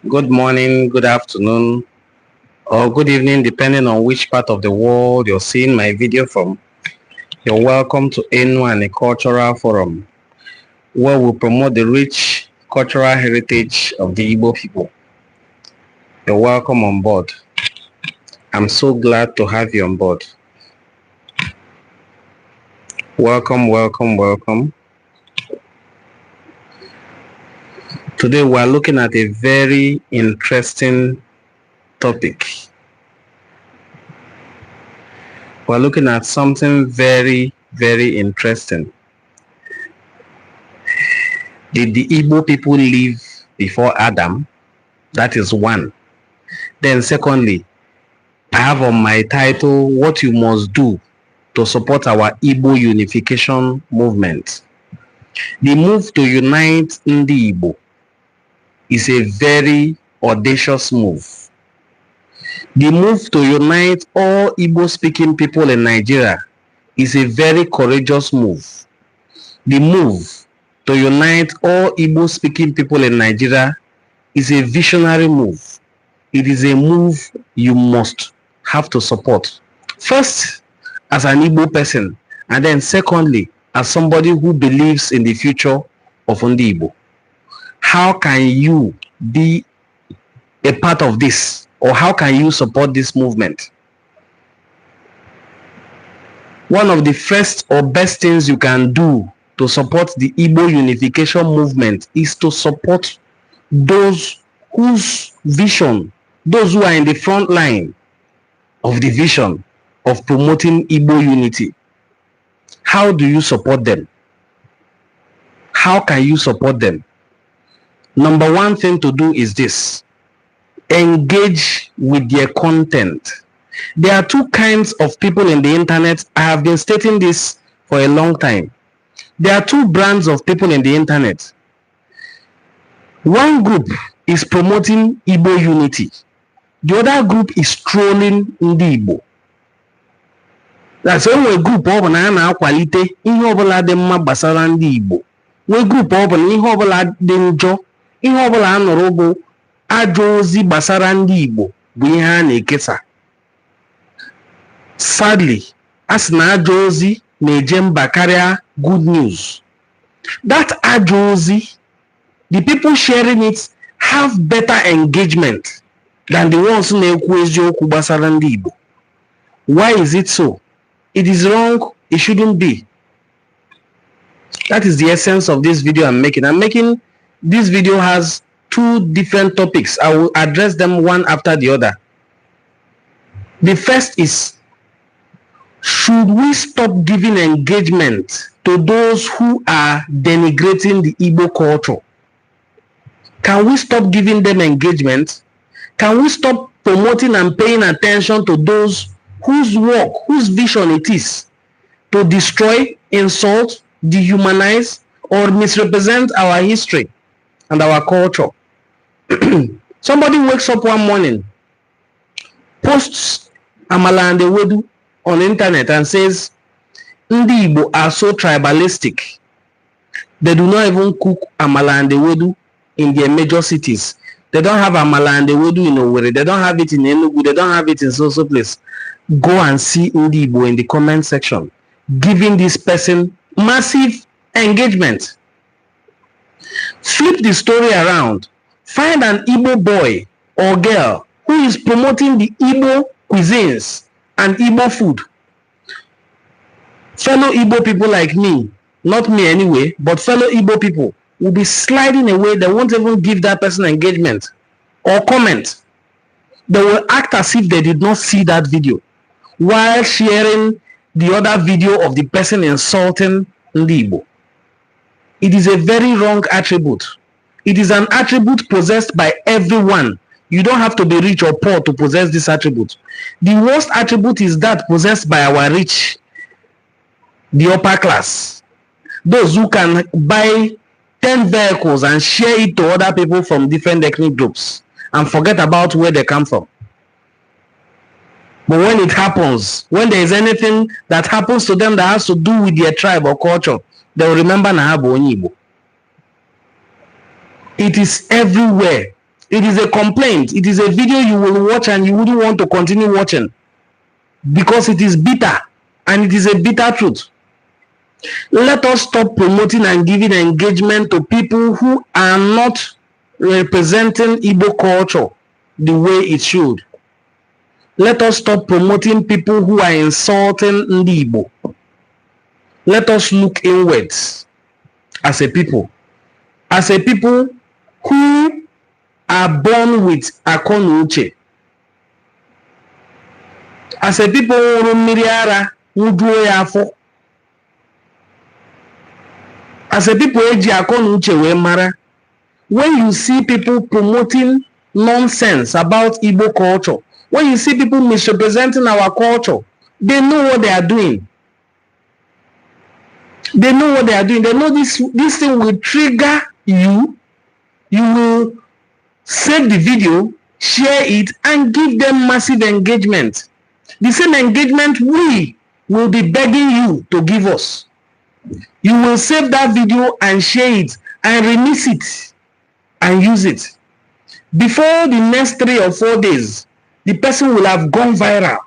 Good morning, good afternoon, or good evening, depending on which part of the world you're seeing my video from. You're welcome to Enuani Cultural Forum, where we promote the rich cultural heritage of the Igbo people. You're welcome on board. I'm so glad to have you on board. Welcome, welcome, welcome. Today we're looking at a very interesting topic. We're looking at something very, very interesting. Did the Igbo people live before Adam? That is one. Then secondly, I have on my title, What You Must Do to Support Our Igbo Unification Movement. The move to unite Ndi Igbo is a very audacious move. The move to unite all Igbo-speaking people in Nigeria is a very courageous move. The move to unite all Igbo-speaking people in Nigeria is a visionary move. It is a move you must have to support. First, as an Igbo person, and then secondly, as somebody who believes in the future of Ndi Igbo. How can you be a part of this, or how can you support this movement? One of the first or best things you can do to support the Igbo unification movement is to support those whose vision, those who are in the front line of the vision of promoting Igbo unity. How do you support them? How can you support them? Number one thing to do is this: engage with their content. There are two kinds of people in the internet. I have been stating this for a long time. There are two brands of people in the internet. One group is promoting Igbo unity. The other group is trolling Ndi Igbo. That's when we group of na quality ihe obula dị mma gbasara Ndi Igbo. We group of ihe obula dị njọ, ihe obula anụrụ bụ ajọ ozi gbasara Ndi Igbo bụ ihe a na-ekesa. Sadly, as na ajọ ozi na-eje mba karịa good news. That ajọ ozi, the people sharing it have better engagement than the ones na-ekwu eziokwu gbasara Ndi Igbo. Why is it so? It is wrong. It shouldn't be. That is the essence of this video I'm making. This video has two different topics. I will address them one after the other. The first is, should we stop giving engagement to those who are denigrating the Igbo culture? Can we stop giving them engagement? Can we stop promoting and paying attention to those whose work, whose vision it is to destroy, insult, dehumanize, or misrepresent our history and our culture? Somebody wakes up one morning, posts Amala and Ewedu on the internet and says, Ndi Igbo are so tribalistic. They do not even cook Amala and Ewedu in their major cities. They don't have Amala and Ewedu in Owerri. They don't have it in Enugu. They don't have it in so place. Go and see Ndi Igbo in the comment section, giving this person massive engagement. Flip the story around. Find an Igbo boy or girl who is promoting the Igbo cuisines and Igbo food. Fellow Igbo people like me, not me anyway, but fellow Igbo people will be sliding away. They won't even give that person engagement or comment. They will act as if they did not see that video while sharing the other video of the person insulting Ndi Igbo. It is a very wrong attribute. It is an attribute possessed by everyone. You don't have to be rich or poor to possess this attribute. The worst attribute is that possessed by our rich, the upper class. Those who can buy 10 vehicles and share it to other people from different ethnic groups and forget about where they come from. But when it happens, when there is anything that happens to them that has to do with their tribe or culture, they will remember na ha bụ onye Igbo. It is everywhere. It is a complaint. It is a video you will watch and you wouldn't want to continue watching because it is bitter and it is a bitter truth. Let us stop promoting and giving engagement to people who are not representing Igbo culture the way it should. Let us stop promoting people who are insulting Igbo. Let us look inwards as a people. As a people who are born with Akonuche. As a people who do afo. As a people eji Akonuche we mara. When you see people promoting nonsense about Igbo culture, when you see people misrepresenting our culture, they know what they are doing. They know what they are doing. They know this thing will trigger you. You will save the video, share it, and give them massive engagement. The same engagement we will be begging you to give us. You will save that video and share it and remix it and use it. Before the next 3 or 4 days, the person will have gone viral.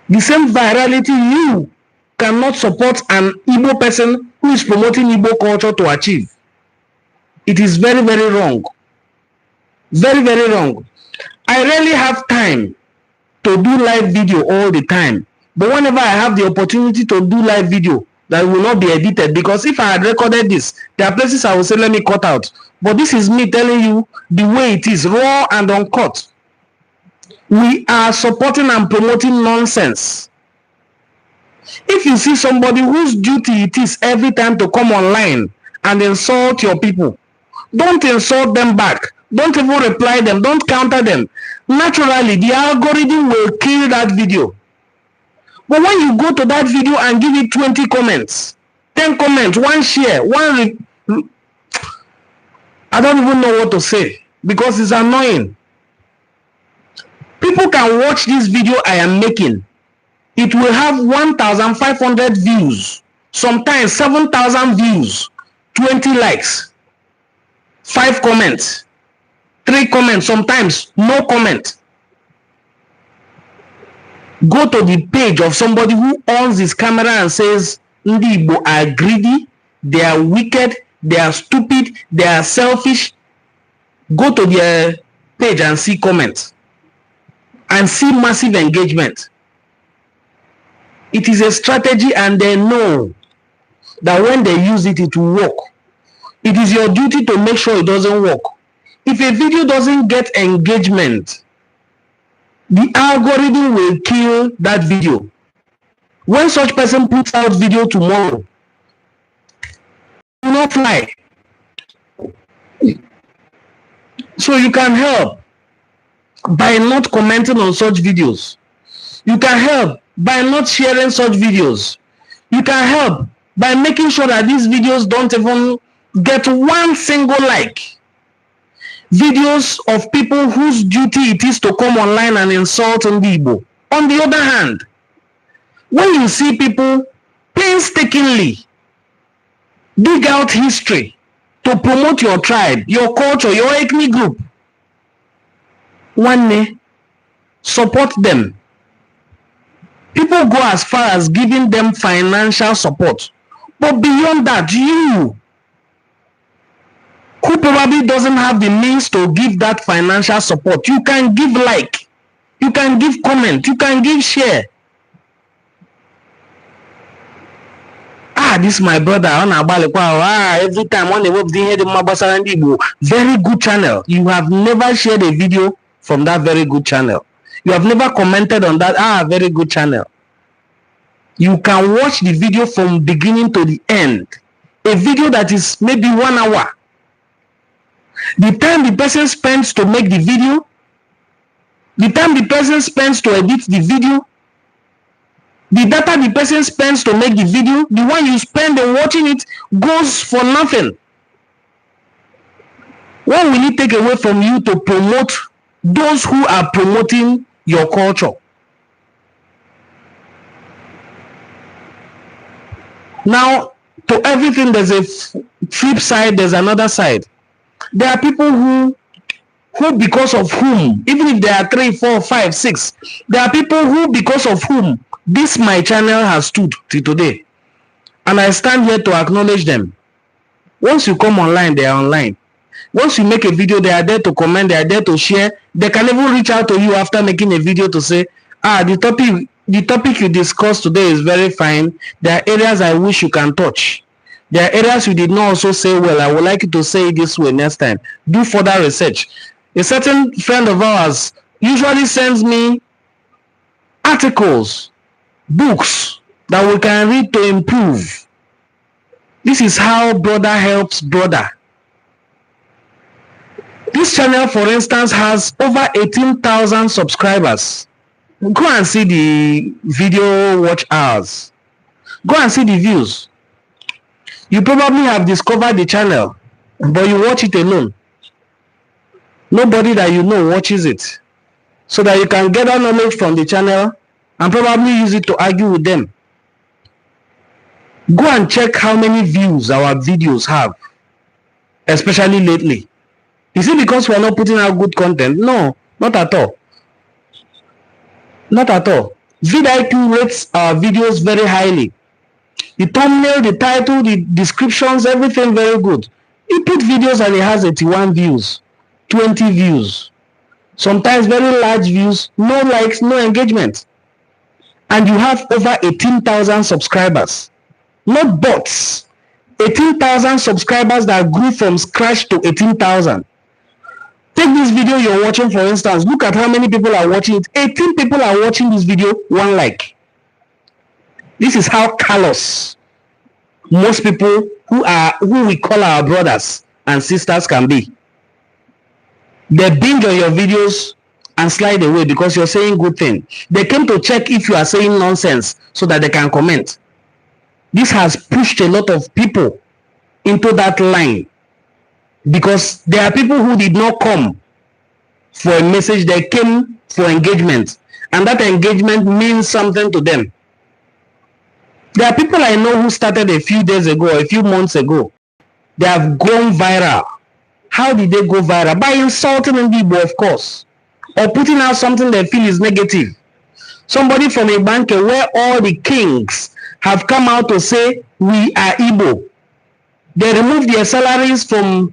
The same virality you cannot support an Igbo person who is promoting Igbo culture to achieve. It is very, very wrong. Very, very wrong. I rarely have time to do live video all the time. But whenever I have the opportunity to do live video that will not be edited, because if I had recorded this, there are places I will say, let me cut out. But this is me telling you the way it is, raw and uncut. We are supporting and promoting nonsense. If you see somebody whose duty it is every time to come online and insult your people, don't insult them back. Don't even reply them. Don't counter them. Naturally, the algorithm will kill that video. But when you go to that video and give it 20 comments, 10 comments, 1 share, I don't even know what to say because it's annoying. People can watch this video I am making. It will have 1,500 views, sometimes 7,000 views, 20 likes, 5 comments, 3 comments, sometimes no comment. Go to the page of somebody who owns his camera and says, Ndi Igbo are greedy, they are wicked, they are stupid, they are selfish. Go to their page and see comments and see massive engagement. It is a strategy and they know that when they use it, it will work. It is your duty to make sure it doesn't work. If a video doesn't get engagement, the algorithm will kill that video. When such person puts out video tomorrow, it will not fly. So you can help by not commenting on such videos. You can help by not sharing such videos. You can help by making sure that these videos don't even get 1 single like. Videos of people whose duty it is to come online and insult Igbo. On the other hand, when you see people painstakingly dig out history to promote your tribe, your culture, your ethnic group, one day, support them. People go as far as giving them financial support. But beyond that, you who probably doesn't have the means to give that financial support, you can give like, you can give comment, you can give share. This is my brother. Every time on the very good channel. You have never shared a video from that very good channel. You have never commented on that. Very good channel. You can watch the video from beginning to the end. A video that is maybe 1 hour. The time the person spends to make the video, the time the person spends to edit the video, the data the person spends to make the video, the one you spend on watching it goes for nothing. What will it take away from you to promote those who are promoting your culture? Now, to everything, there's a flip side, there's another side. There are people who because of whom, even if there are 3, 4, 5, 6, there are people who because of whom this my channel has stood till today. And I stand here to acknowledge them. Once you come online, they are online. Once you make a video, they are there to comment, they are there to share. They can even reach out to you after making a video to say, the topic you discussed today is very fine. There are areas I wish you can touch. There are areas you did not also say well. I would like you to say it this way next time. Do further research. A certain friend of ours usually sends me articles, books that we can read to improve. This is how brother helps brother. This channel, for instance, has over 18,000 subscribers. Go and see the video watch hours. Go and see the views. You probably have discovered the channel, but you watch it alone. Nobody that you know watches it, so that you can gather knowledge from the channel and probably use it to argue with them. Go and check how many views our videos have, especially lately. Is it because we are not putting out good content? No, not at all. Not at all. vidIQ rates our videos very highly. The thumbnail, the title, the descriptions, everything very good. You put videos and it has 81 views, 20 views, sometimes very large views, no likes, no engagement. And you have over 18,000 subscribers. Not bots. 18,000 subscribers that grew from scratch to 18,000. Take this video you're watching, for instance. Look at how many people are watching it. 18 people are watching this video, 1 like. This is how callous most people who we call our brothers and sisters can be. They binge on your videos and slide away because you're saying good things. They came to check if you are saying nonsense so that they can comment. This has pushed a lot of people into that line, because there are people who did not come for a message, they came for engagement, and that engagement means something to them. There are people I know who started a few days ago, a few months ago. They have gone viral. How did they go viral? By insulting Igbo, of course, or putting out something they feel is negative. Somebody from a bank where all the kings have come out to say, we are Igbo. They removed their salaries from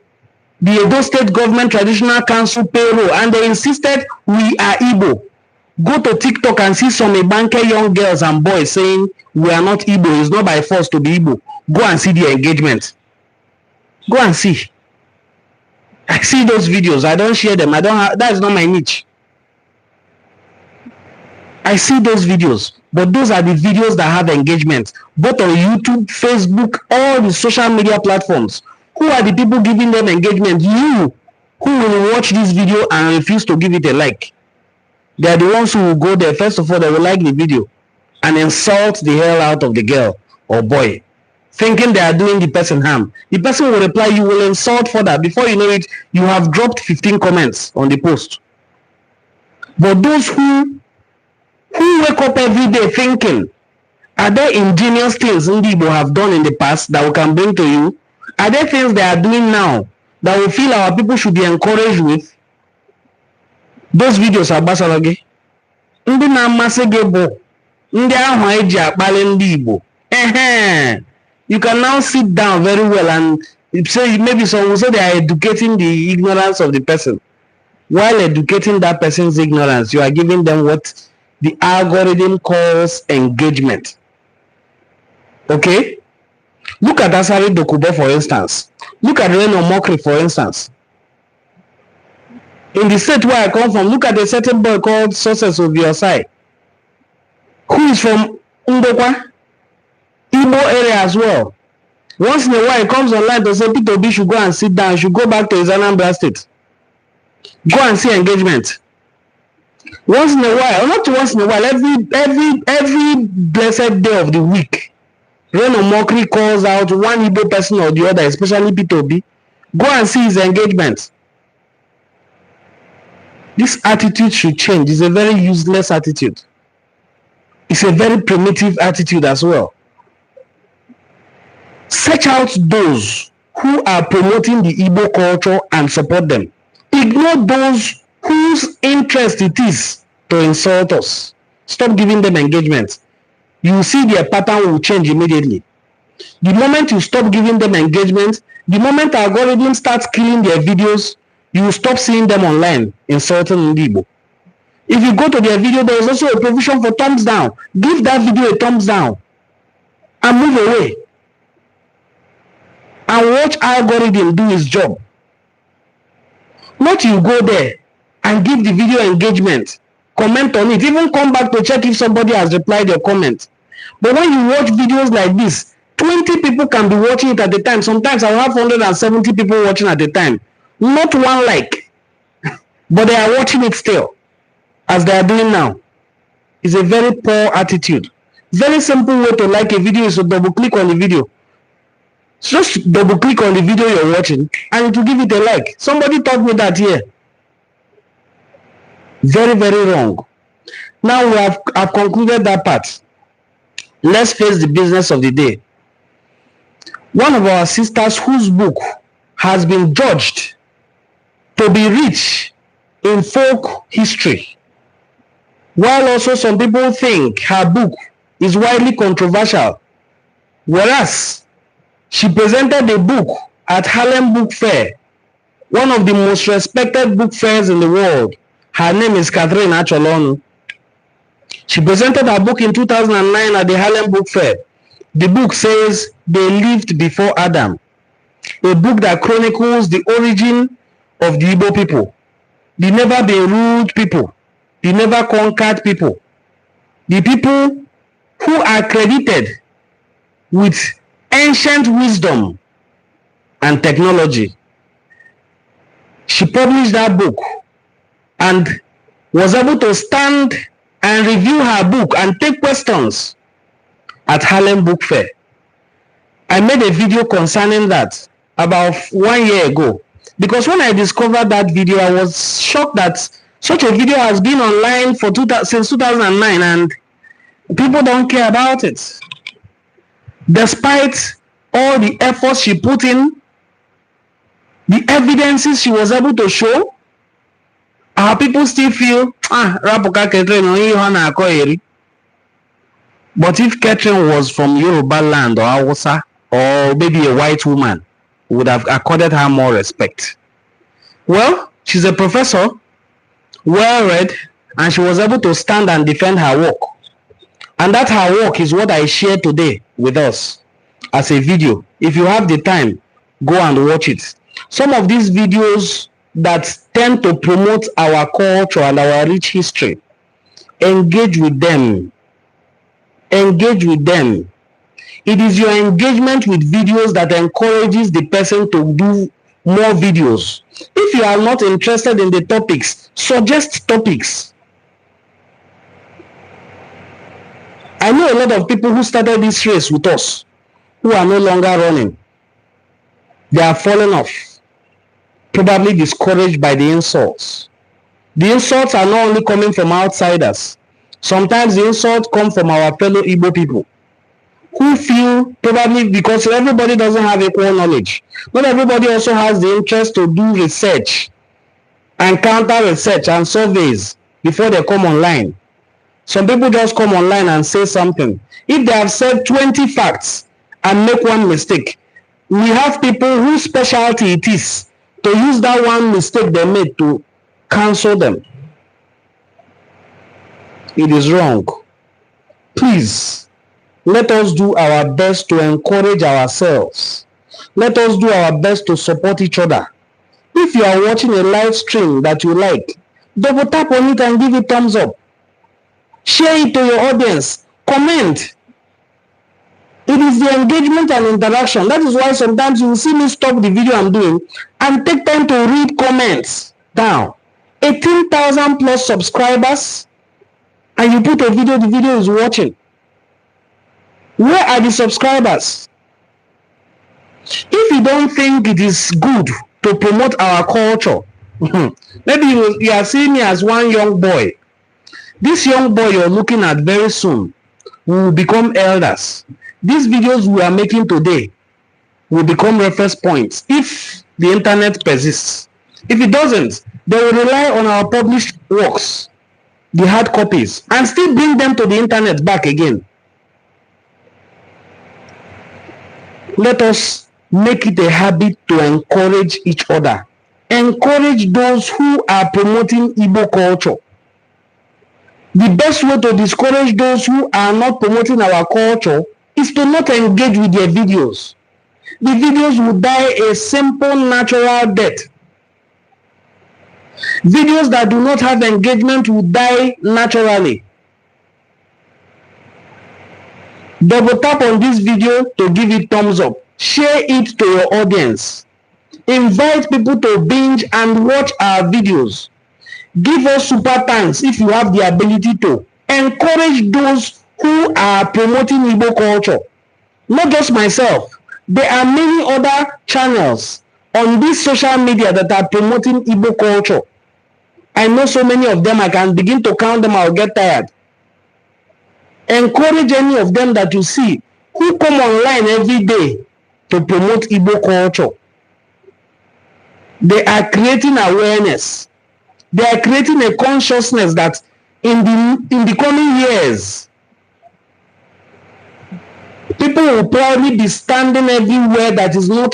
the Edo State Government Traditional Council payroll, and they insisted, we are Igbo. Go to TikTok and see some Ibanke young girls and boys saying, we are not Igbo, it's not by force to be Igbo. Go and see the engagement. Go and see. I see those videos. I don't share them. That is not my niche. I see those videos. But those are the videos that have engagement. Both on YouTube, Facebook, all the social media platforms. Who are the people giving them engagement? You, who will watch this video and refuse to give it a like. They are the ones who will go there. First of all, they will like the video and insult the hell out of the girl or boy, thinking they are doing the person harm. The person will reply, you will insult further. Before you know it, you have dropped 15 comments on the post. But those who wake up every day thinking, are there ingenious things Igbo have done in the past that we can bring to you? Are there things they are doing now that we feel our people should be encouraged with? Those videos are basalogi. Ndị na-amasị gị bụ ndị ahụ eji akpali ndị Igbo. You can now sit down very well and say, maybe someone will say they are educating the ignorance of the person. While educating that person's ignorance, you are giving them what the algorithm calls engagement. Okay? Look at Asari Dokubo, for instance. Look at Reno Mokri, for instance. In the state where I come from, look at a certain boy called Success of Your Side, who is from Ndokwa, Igbo area as well. Once in a while, he comes online to say, Peter B should go and sit down, should go back to his Anambra state. Go and see engagement. Once in a while, or not once in a while, every blessed day of the week, Reno Mokri calls out one Igbo person or the other, especially Peter B. Go and see his engagement. This attitude should change. It's a very useless attitude. It's a very primitive attitude as well. Search out those who are promoting the Igbo culture and support them. Ignore those whose interest it is to insult us. Stop giving them engagement. You will see their pattern will change immediately. The moment you stop giving them engagement, the moment the algorithm starts killing their videos, you will stop seeing them online insulting Igbo. If you go to their video, there is also a provision for thumbs down. Give that video a thumbs down and move away. And watch algorithm do his job. Not you go there and give the video engagement, comment on it, even come back to check if somebody has replied your comment. But when you watch videos like this, 20 people can be watching it at a time. Sometimes I have 170 people watching at a time. Not one like, but they are watching it still, as they are doing now. It's a very poor attitude. Very simple way to like a video is to double click on the video. Just double click on the video you're watching and it will give it a like. Somebody taught me that here. Very, very wrong. Now we have concluded that part. Let's face the business of the day. One of our sisters whose book has been judged to be rich in folk history, while also some people think her book is widely controversial, whereas she presented a book at Harlem Book Fair, one of the most respected book fairs in the world. Her name is Catherine Acholonu. She presented her book in 2009 at the Harlem Book Fair. The book says They Lived Before Adam, a book that chronicles the origin of the Igbo people, the never been ruled people, the never conquered people, the people who are credited with ancient wisdom and technology. She published that book and was able to stand and review her book and take questions at Harlem Book Fair. I made a video concerning that about 1 year ago, because when I discovered that video, I was shocked that such a video has been online for since 2009 and people don't care about it. Despite all the efforts she put in, the evidences she was able to show, our people still feel, Rapuka Catherine, but if Catherine was from Yoruba land or Hausa, or maybe a white woman, would have accorded her more respect. Well, she's a professor, well-read, and she was able to stand and defend her work. And that her work is what I share today with us as a video. If you have the time, go and watch it. Some of these videos that tend to promote our culture and our rich history, engage with them. Engage with them. It is your engagement with videos that encourages the person to do more videos. If you are not interested in the topics, suggest topics. I know a lot of people who started this race with us who are no longer running. They are falling off, probably discouraged by the insults. The insults are not only coming from outsiders. Sometimes the insults come from our fellow Igbo people who feel, probably because everybody doesn't have equal knowledge. Not everybody also has the interest to do research and counter research and surveys before they come online. Some people just come online and say something. If they have said 20 facts and make one mistake, we have people whose specialty it is to use that one mistake they made to cancel them. It is wrong. Please, let us do our best to encourage ourselves. Let us do our best to support each other. If you are watching a live stream that you like, double tap on it and give it thumbs up. Share it to your audience. Comment. It is the engagement and interaction. That is why sometimes you will see me stop the video I'm doing and take time to read comments down. 18,000 plus subscribers, and you put a video, the video is watching. Where are the subscribers? If you don't think it is good to promote our culture, maybe you are seeing me as one young boy. This young boy you're looking at very soon will become elders. These videos we are making today, will become reference points if the internet persists. If it doesn't, they will rely on our published works, the hard copies, and still bring them to the internet back again. Let us make it a habit to encourage each other. Encourage those who are promoting Igbo culture. The best way to discourage those who are not promoting our culture is to not engage with their videos. The videos will die a simple natural death. Videos that do not have engagement will die naturally. Double tap on this video to give it thumbs up. Share it to your audience. Invite people to binge and watch our videos. Give us super thanks if you have the ability to. Encourage those who are promoting Igbo culture. Not just myself. There are many other channels on this social media that are promoting Igbo culture. I know so many of them, I can begin to count them, I'll get tired. Encourage any of them that you see who come online every day to promote Igbo culture. They are creating awareness. They are creating a consciousness that in the coming years, people will probably be standing everywhere that is not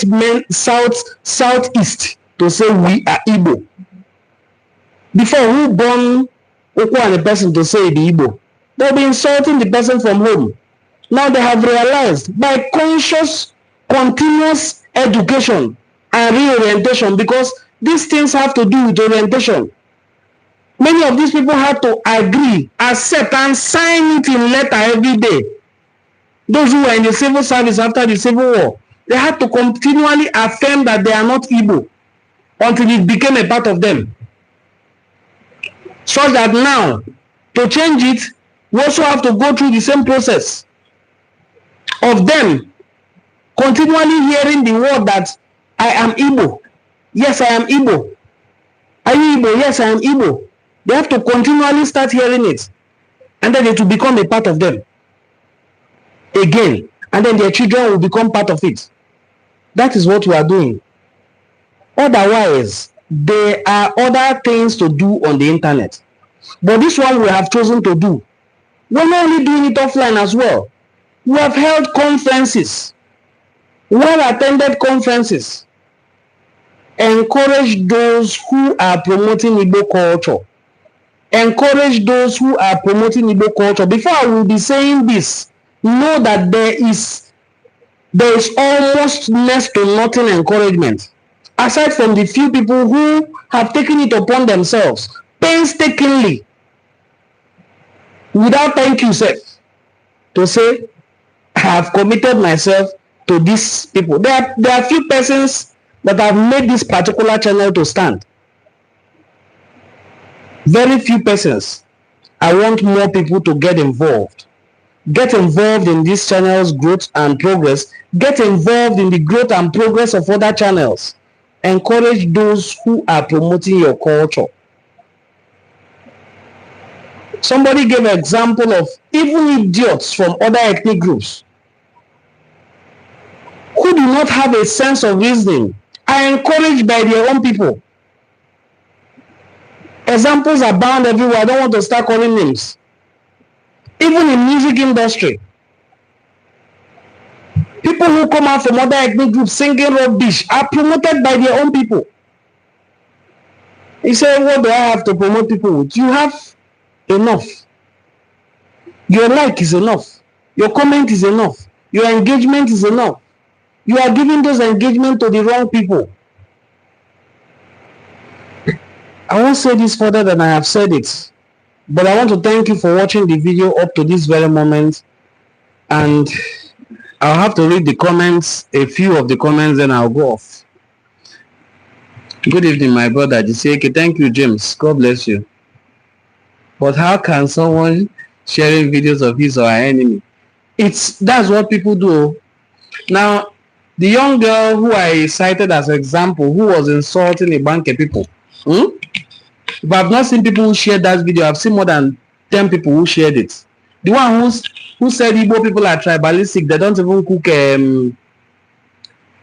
southeast to say we are Igbo. Before, who born a person to say the Igbo? They'll be insulting the person from home. Now they have realized by conscious, continuous education and reorientation, because these things have to do with orientation. Many of these people have to agree, accept, and sign it in letter every day. Those who were in the civil service after the Civil War, they had to continually affirm that they are not Igbo until it became a part of them. So that now, to change it, we also have to go through the same process of them continually hearing the word that I am Igbo. Yes, I am Igbo. Are you Igbo? Yes, I am Igbo. They have to continually start hearing it. And then it will become a part of them. Again. And then their children will become part of it. That is what we are doing. Otherwise, there are other things to do on the internet. But this one we have chosen to do. We're not only doing it offline as well. We have held conferences. Well-attended conferences. Encourage those who are promoting Igbo culture. Encourage those who are promoting Igbo culture. Before I will be saying this, know that there is almost next to nothing encouragement. Aside from the few people who have taken it upon themselves, painstakingly, without thank you, sir, to say, I have committed myself to these people. There are few persons that have made this particular channel to stand. Very few persons. I want more people to get involved. Get involved in this channel's growth and progress. Get involved in the growth and progress of other channels. Encourage those who are promoting your culture. Somebody gave an example of even idiots from other ethnic groups who do not have a sense of reasoning are encouraged by their own people. Examples abound everywhere. I don't want to start calling names. Even in music industry, people who come out from other ethnic groups singing rubbish are promoted by their own people. You say, what do I have to promote people with? You have enough. Your like is enough. Your comment is enough. Your engagement is enough. You are giving those engagement to the wrong people. I won't say this further than I have said it, but I want to thank you for watching the video up to this very moment, and I'll have to read the comments, a few of the comments, then I'll go off. Good evening, my brother Jiseke. Thank you, James. God bless you. But how can someone sharing videos of his or her enemy? That's what people do. Now, the young girl who I cited as an example, who was insulting a bunch of people, but I've not seen people who shared that video. I've seen more than 10 people who shared it. The one who said Igbo people are tribalistic, they don't even cook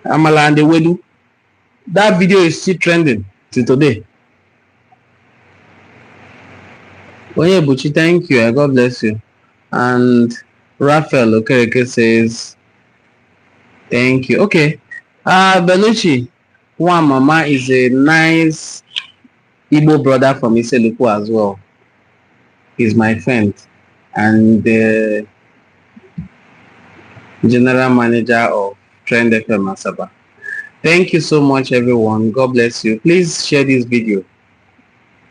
Amala and Ewedu. That video is still trending till today. Onyebuchi, thank you. God bless you. And Raphael Okereke says, thank you. Okay. Benucci, one mama is a nice Igbo brother from Iseluku as well. He's my friend. And the general manager of Trend FM Asaba. Thank you so much, everyone. God bless you. Please share this video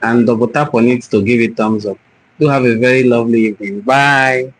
and double tap on it to give it thumbs up. Do have a very lovely evening. Bye.